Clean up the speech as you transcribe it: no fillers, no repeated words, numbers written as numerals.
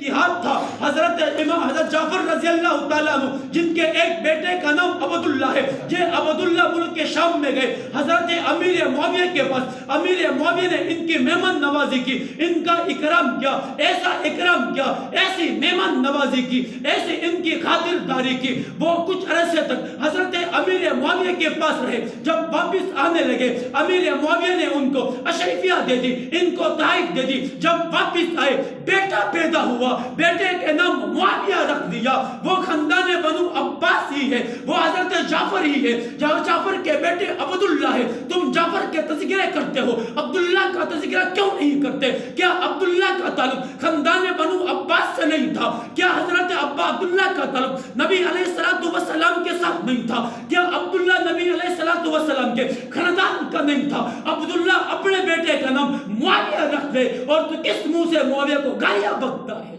اتحاد تھا. حضرت جعفر رضی اللہ تعالیٰ عنہ جن کے ایک بیٹے کا نام عبداللہ ہے، یہ عبداللہ ملک کے شام میں گئے حضرت امیر معاویہ کے پاس. امیر معاویہ نے ان کی مہمان نوازی کی، ان کا اکرام کیا، ایسا اکرام کیا، ایسی مہمان نوازی کی، ایسی ان کی خاطرداری کی. وہ کچھ عرصے تک حضرت امیر معاویہ کے پاس رہے. جب واپس آنے لگے امیر معاویہ نے ان کو اشرفیہ دے دی، ان کو تحائف دے دی. جب واپس آئے بیٹا پیدا ہوا، بیٹے کے نام معاویہ رکھ دیا. وہ خاندان بنو عباس ہی ہے، وہ حضرت جعفر ہی ہے. جعفر کے بیٹے عبداللہ ہے. تم جعفر کے تذکرے کرتے ہو، عبداللہ کا تذکرہ کیوں نہیں کرتے؟ کیا عبداللہ کا تعلق خاندان بنو عباس سے نہیں تھا؟ کیا حضرت عبداللہ کا تعلق نبی علیہ السلام کے ساتھ نہیں تھا؟ کیا عبداللہ نبی علیہ السلام کے خاندان کا نہیں تھا؟ عبداللہ اپنے بیٹے کا نام معاویہ رکھ دے اور تو کس منہ سے معاویہ کو گالیاں بکتا ہے؟